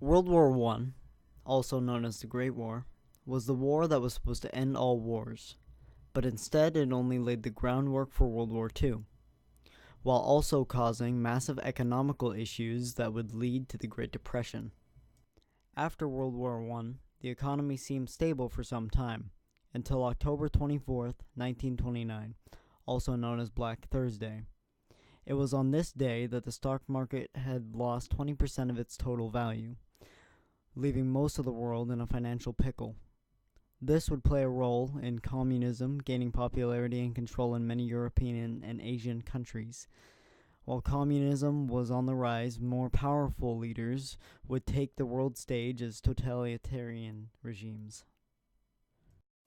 World War I, also known as the Great War, was the war that was supposed to end all wars, but instead it only laid the groundwork for World War II, while also causing massive economical issues that would lead to the Great Depression. After World War I, the economy seemed stable for some time, until October 24th, 1929, also known as Black Thursday. It was on this day that the stock market had lost 20% of its total value, leaving most of the world in a financial pickle. This would play a role in communism gaining popularity and control in many European and Asian countries. While communism was on the rise, more powerful leaders would take the world stage as totalitarian regimes.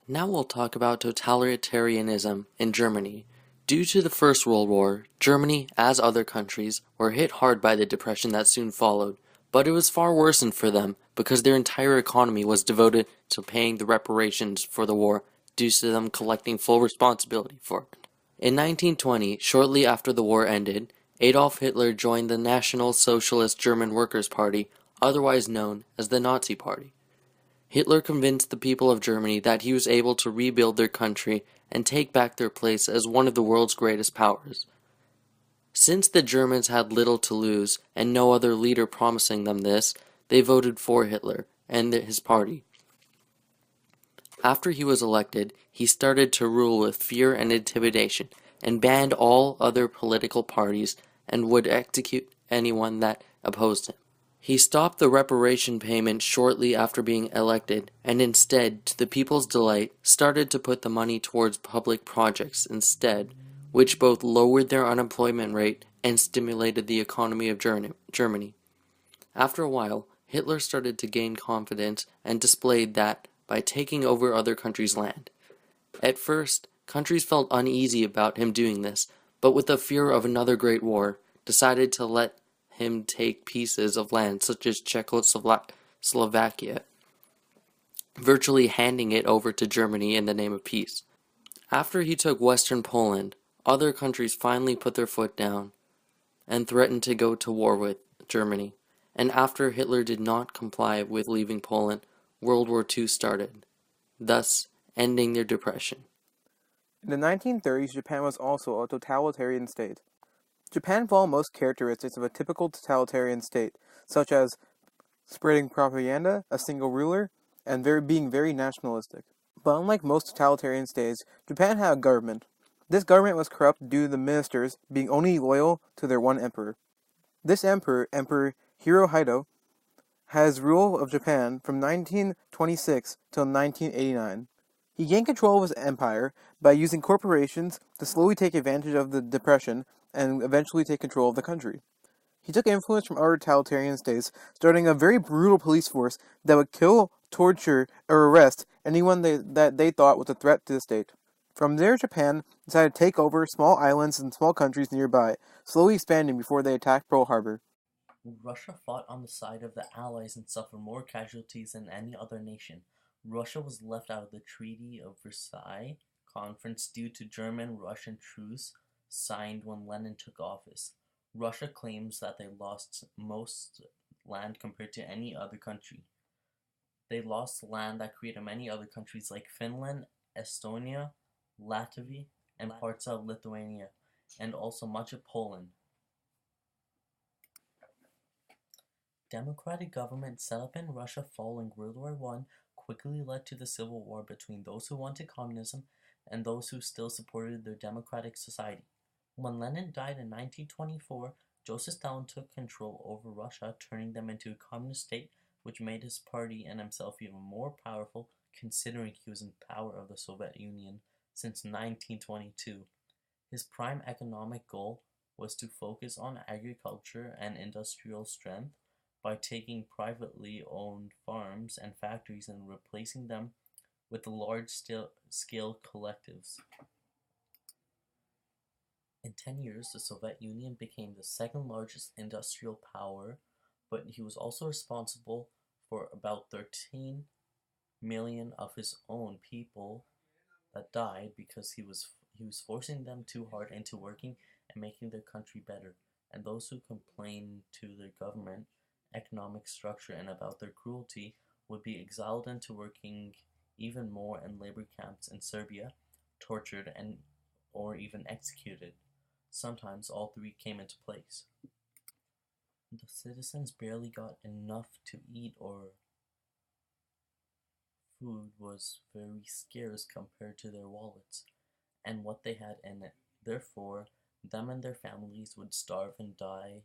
Now we'll talk about totalitarianism in Germany. Due to the First World War, Germany, as other countries, were hit hard by the depression that soon followed, but it was far worsened for them because their entire economy was devoted to paying the reparations for the war due to them collecting full responsibility for it. In 1920, shortly after the war ended, Adolf Hitler joined the National Socialist German Workers' Party, otherwise known as the Nazi Party. Hitler convinced the people of Germany that he was able to rebuild their country and take back their place as one of the world's greatest powers. Since the Germans had little to lose and no other leader promising them this, they voted for Hitler and his party. After he was elected, he started to rule with fear and intimidation and banned all other political parties and would execute anyone that opposed him. He stopped the reparation payment shortly after being elected and instead, to the people's delight, started to put the money towards public projects instead, which both lowered their unemployment rate and stimulated the economy of Germany. After a while, Hitler started to gain confidence and displayed that by taking over other countries' land. At first, countries felt uneasy about him doing this, but with the fear of another great war, decided to let him take pieces of land such as Czechoslovakia, virtually handing it over to Germany in the name of peace. After he took Western Poland, other countries finally put their foot down and threatened to go to war with Germany. And after Hitler did not comply with leaving Poland, World War II started, thus ending their depression. In the 1930s, Japan was also a totalitarian state. Japan followed most characteristics of a typical totalitarian state, such as spreading propaganda, a single ruler, and being very nationalistic. But unlike most totalitarian states, Japan had a government. This government was corrupt due to the ministers being only loyal to their one emperor. This emperor, Emperor Hirohito, has rule of Japan from 1926 till 1989. He gained control of his empire by using corporations to slowly take advantage of the depression and eventually take control of the country. He took influence from other totalitarian states, starting a very brutal police force that would kill, torture, or arrest anyone that they thought was a threat to the state. From there, Japan decided to take over small islands and small countries nearby, slowly expanding before they attacked Pearl Harbor. Russia fought on the side of the Allies and suffered more casualties than any other nation. Russia was left out of the Treaty of Versailles Conference due to German-Russian truce signed when Lenin took office. Russia claims that they lost most land compared to any other country. They lost land that created many other countries like Finland, Estonia, Latvia, and parts of Lithuania, and also much of Poland. Democratic government set up in Russia following World War I quickly led to the civil war between those who wanted communism and those who still supported their democratic society. When Lenin died in 1924, Joseph Stalin took control over Russia, turning them into a communist state, which made his party and himself even more powerful, considering he was in power of the Soviet Union since 1922. His prime economic goal was to focus on agriculture and industrial strength by taking privately owned farms and factories and replacing them with large-scale collectives. In 10 years, the Soviet Union became the second largest industrial power, but he was also responsible for about 13 million of his own people that died because he was forcing them too hard into working and making their country better. And those who complained to their government economic structure and about their cruelty, would be exiled into working even more in labor camps in Serbia, tortured and or even executed. Sometimes all three came into place. The citizens barely got enough to eat, or food was very scarce compared to their wallets and what they had in it. Therefore, them and their families would starve and die